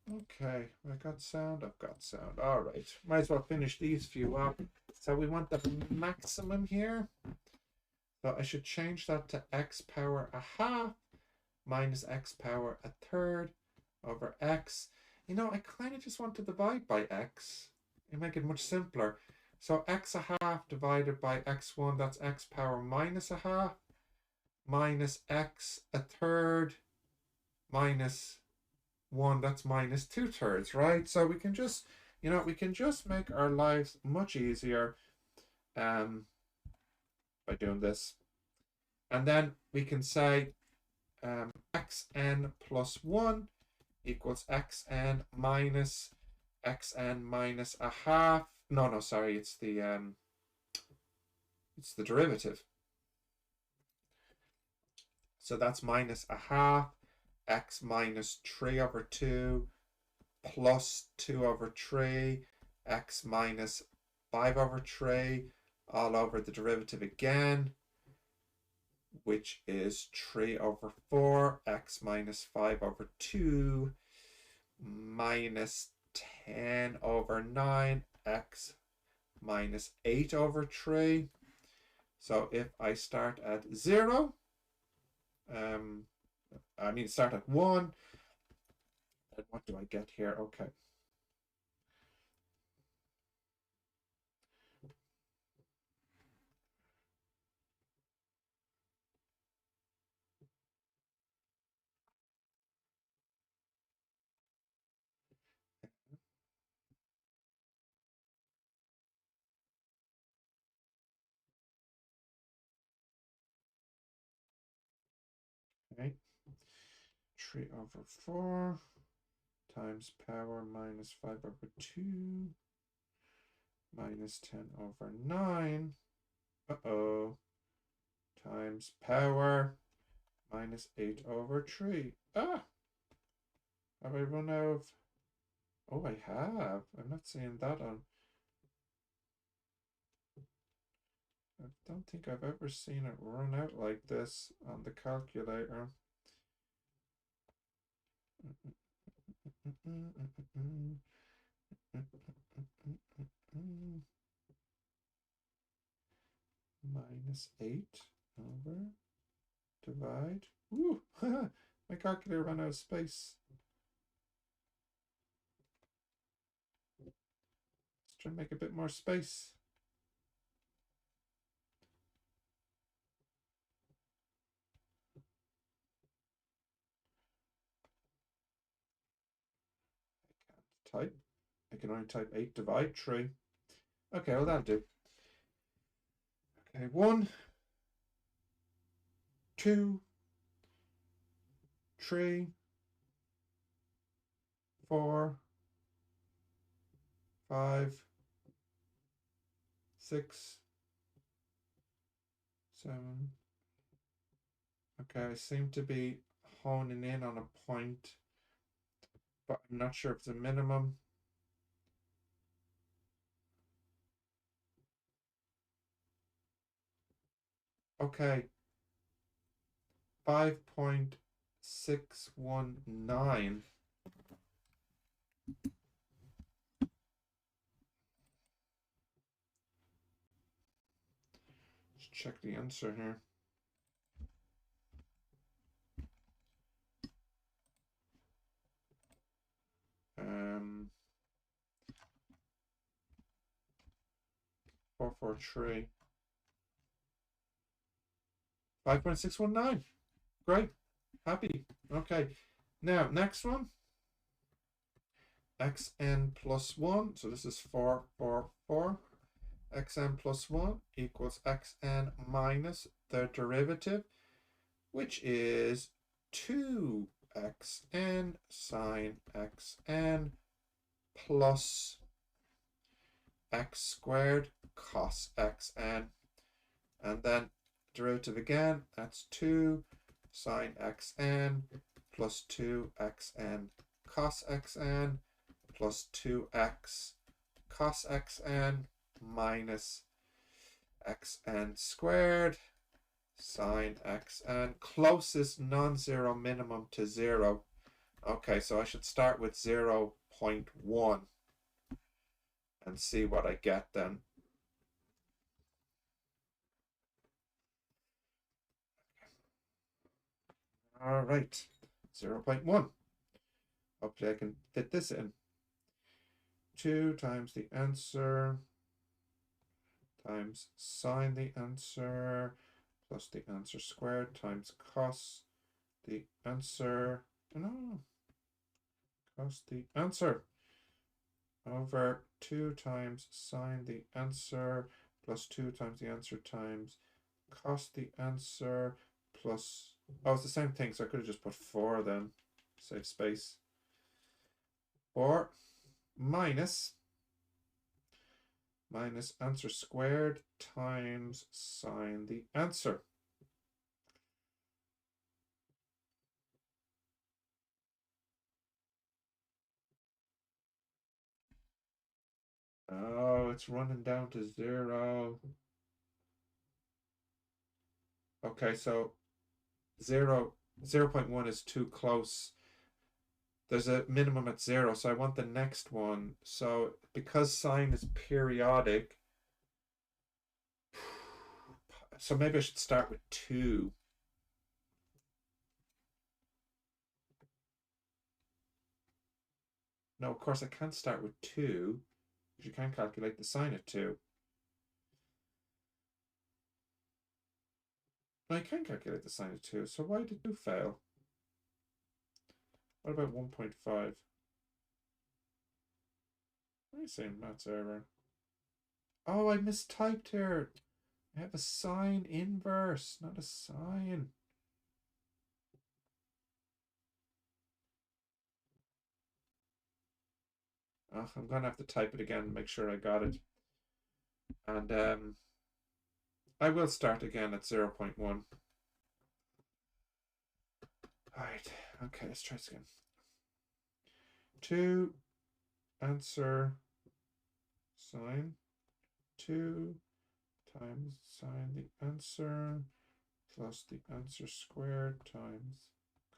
Okay, I got sound, I've got sound. All right, might as well finish these few up. So we want the maximum here. So I should change that to x power a half minus x power a third over x. You know, I kind of just want to divide by x. You make it much simpler. So x a half divided by x1, that's x power minus a half, minus x a third minus 1, that's minus 2/3, right? So we can just, we can just make our lives much easier um, by doing this. And then we can say xn plus 1 equals xn minus xn minus a half. No, sorry, it's the derivative. So that's minus a half x minus 3 over 2 plus 2 over 3 x minus 5 over 3 all over the derivative again, which is 3 over 4 x minus 5 over 2 minus 10 over 9 x minus 8 over 3. So if I start at 0, start at 1, and what do I get here? Okay. Okay. 3 over 4 times power minus 5 over 2 minus 10 over 9. Uh-oh. Times power minus 8 over 3. Ah! Have I run out of... Oh, I have. I'm not seeing that on... I don't think I've ever seen it run out like this on the calculator. Minus 8 over divide. Ooh, my calculator ran out of space. Let's try and make a bit more space. I can't type. I can only type 8 divide 3. Okay, well that'll do. Okay, 1, 2, 3, 4, 5, 6, 7. Okay, I seem to be honing in on a point, but I'm not sure if it's a minimum. Okay, 5.619. Let's check the answer here. Um, 443. 5.619. Great. Happy. Okay. Now, next one. Xn plus 1. So this is 4, 4, 4. Xn plus 1 equals xn minus the derivative, which is 2xn sine xn plus x squared cos xn. And then derivative again, that's 2 sine xn plus 2xn cos xn plus 2x cos xn minus xn squared sine xn, closest non-zero minimum to 0. Okay, so I should start with 0.1 and see what I get then. All right, 0.1. Hopefully I can fit this in. 2 times the answer times sine the answer plus the answer squared times cos the answer. No, cos the answer over 2 times sine the answer plus 2 times the answer times cos the answer plus, oh, it's the same thing, so I could have just put 4 then, save space. 4 minus answer squared times sine the answer. Oh, it's running down to 0. Okay, so 0.1 is too close. There's a minimum at 0, so I want the next one. So because sine is periodic, so maybe I should start with 2. No, of course I can't start with 2 because you can't calculate the sine of 2. No, I can calculate the sine of 2, so why did 2 fail? What about 1.5? What are you saying, maths error? Oh, I mistyped here. I have a sine inverse, not a sine. Oh, I'm gonna have to type it again and make sure I got it. And I will start again at 0.1. Alright, okay, let's try this again. 2 answer sine 2 times sine the answer plus the answer squared times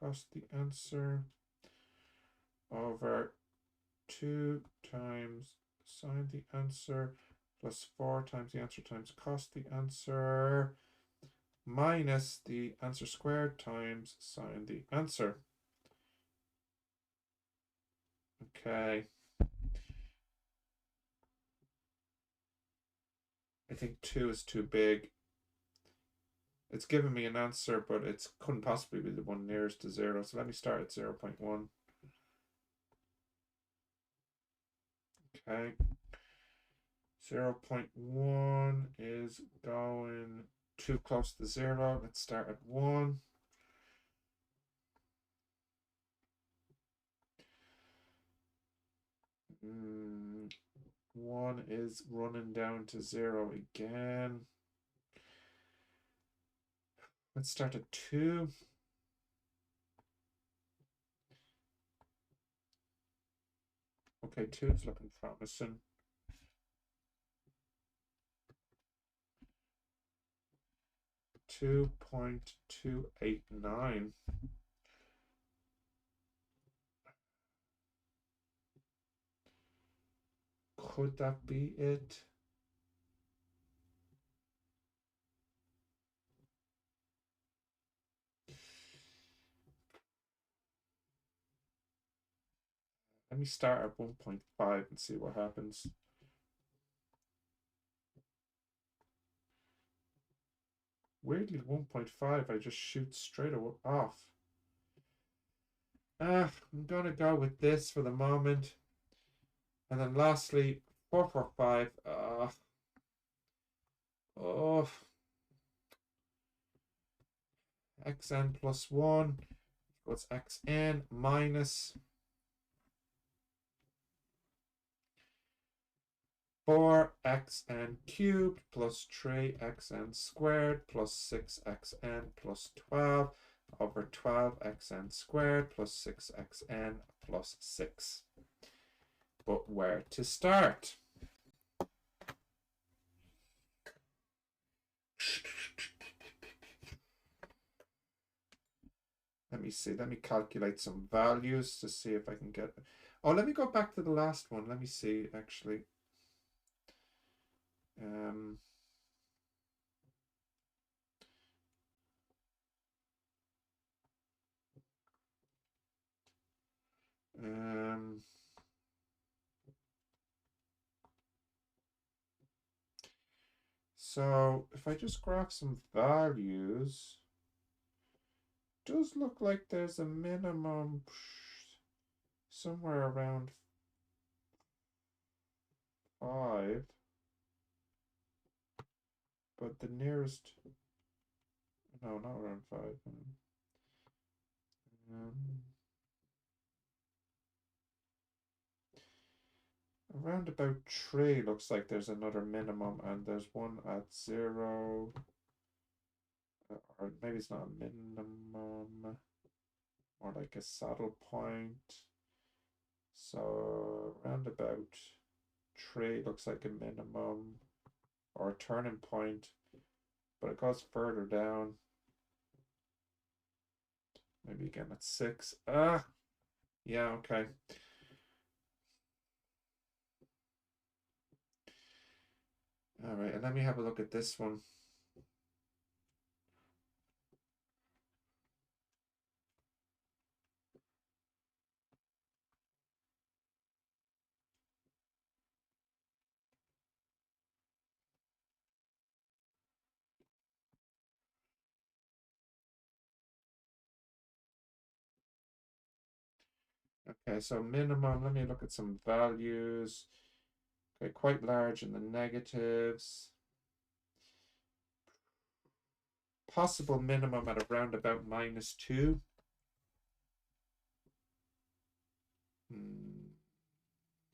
cos the answer over 2 times sine the answer plus 4 times the answer times cos the answer minus the answer squared times sine the answer. Okay. I think 2 is too big. It's giving me an answer, but it couldn't possibly be the one nearest to 0. So let me start at 0.1. Okay. 0.1 is going too close to 0. Let's start at 1. Mm, 1 is running down to 0 again. Let's start at 2. Okay, 2 is looking promising. 2.289. Could that be it? Let me start at 1.5 and see what happens. Weirdly, 1.5, I just shoot straight off. I'm gonna go with this for the moment. And then lastly, 445. Oh, xn plus 1 equals xn minus 4xn cubed plus 3xn squared plus 6xn plus 12 over 12xn squared plus 6xn plus 6. But where to start? Let me see. Let me calculate some values to see if I can get. Oh, let me go back to the last one. Let me see, actually. Um, um, so if I just graph some values, does look like there's a minimum somewhere around 5, but the nearest, no, not around 5. Um, Around about 3 looks like there's another minimum, and there's one at 0, or maybe it's not a minimum, more like a saddle point. So around about 3 looks like a minimum or a turning point, but it goes further down. Maybe again at 6. Yeah, okay. All right, and let me have a look at this one. Okay, so minimum, let me look at some values. Okay, quite large in the negatives. Possible minimum at around about -2.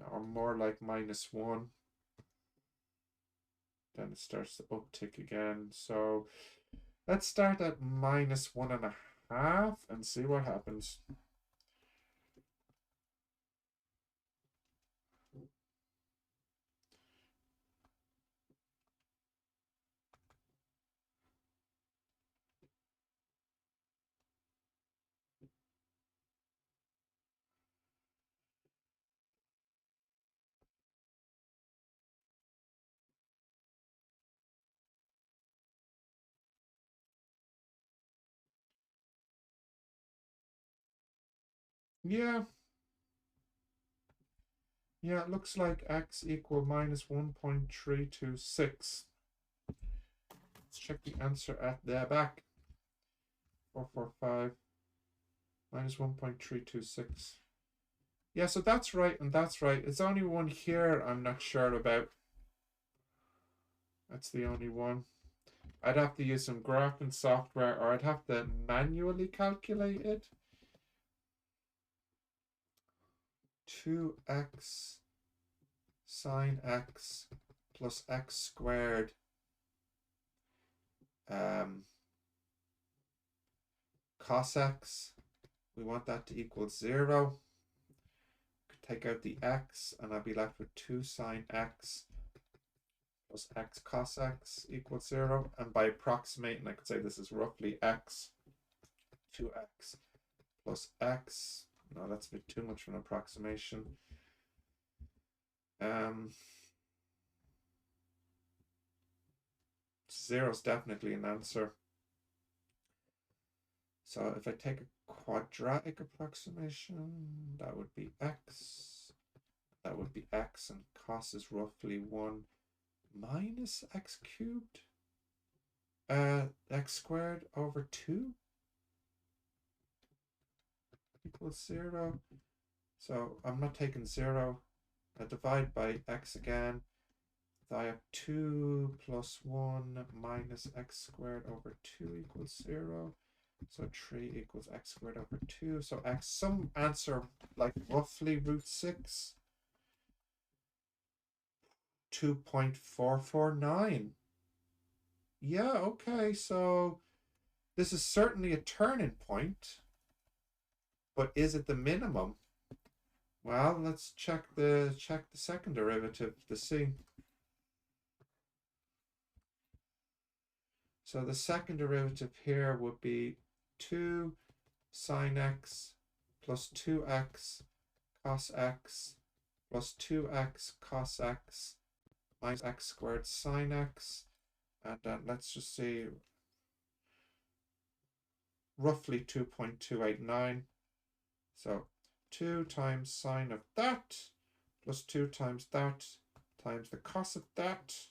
Or more like -1. Then it starts to uptick again. So let's start at -1.5 and see what happens. Yeah, yeah, it looks like x equal -1.326. Let's check the answer at the back. 445 -1.326. Yeah, so that's right and that's right. It's only one here I'm not sure about. That's the only one. I'd have to use some graphing software, or I'd have to manually calculate it. 2x sine x plus x squared cos x. We want that to equal 0. Take out the x, and I'll be left with 2 sine x plus x cos x equals 0. And by approximating, I could say this is roughly x, 2x plus x. No, that's a bit too much of an approximation. 0 is definitely an answer. So if I take a quadratic approximation, that would be x. That would be x, and cos is roughly 1 minus x cubed. X squared over 2 equals 0. So I'm not taking 0. I divide by x again. I have 2 plus 1 minus x squared over 2 equals 0. So 3 equals x squared over 2. So x, some answer like roughly √6. 2.449. Yeah, okay, so this is certainly a turning point, but is it the minimum? Well, let's check the second derivative to see. So the second derivative here would be 2 sine x plus 2x cos x plus 2x cos x minus x squared sine x. And then let's just see, roughly 2.289. So 2 times sine of that plus 2 times that times the cos of that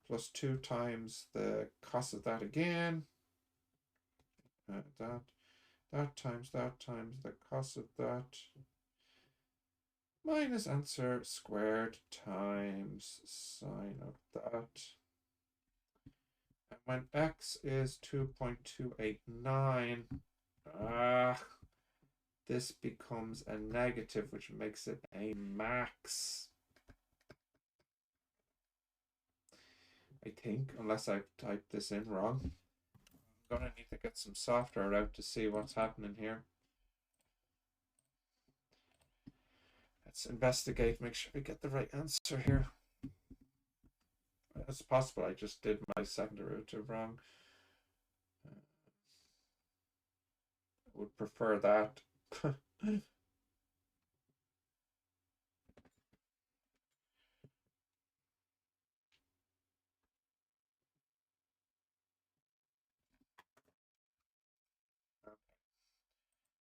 plus 2 times the cos of that again. That times the cos of that minus answer squared times sine of that. And when x is 2.289, this becomes a negative, which makes it a max. I think, unless I've typed this in wrong. I'm gonna need to get some software out to see what's happening here. Let's investigate, make sure we get the right answer here. It's possible I just did my second derivative wrong. I would prefer that.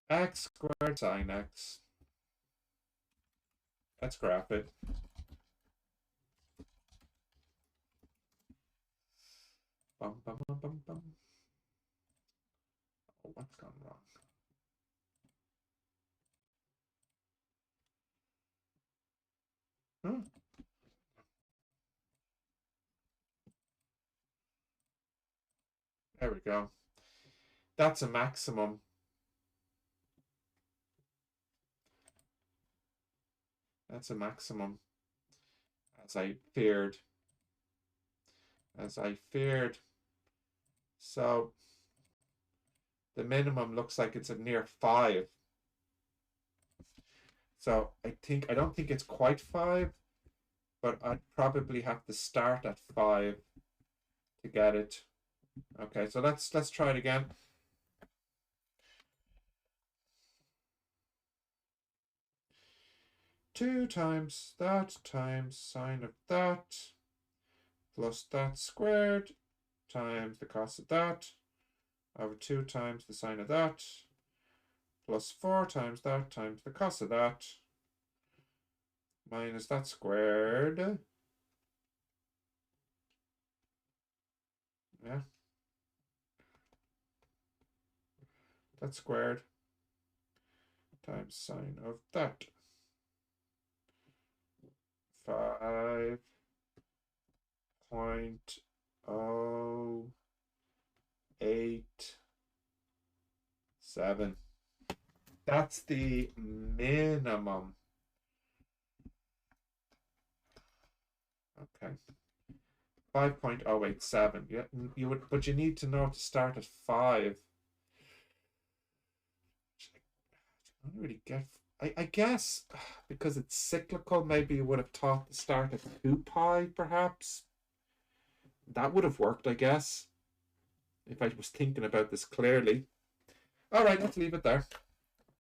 X squared sine x. Let's graph it. Bum, bum, bum, bum, bum. Oh, what's gone wrong? There we go. That's a maximum. That's a maximum. As I feared. As I feared. So the minimum looks like it's a near 5. So I don't think it's quite 5, but I'd probably have to start at 5 to get it. Okay, so let's try it again. Two times that times sine of that plus that squared times the cos of that over 2 times the sine of that plus 4 times that times the cos of that minus that squared. Yeah. That squared times sine of that. 5.087. That's the minimum. Okay. 5.087. Yeah, you would, but you need to know to start at 5. I don't really get. I guess because it's cyclical, maybe you would have thought to start at 2 pi, perhaps. That would have worked, I guess, if I was thinking about this clearly. All right, let's leave it there.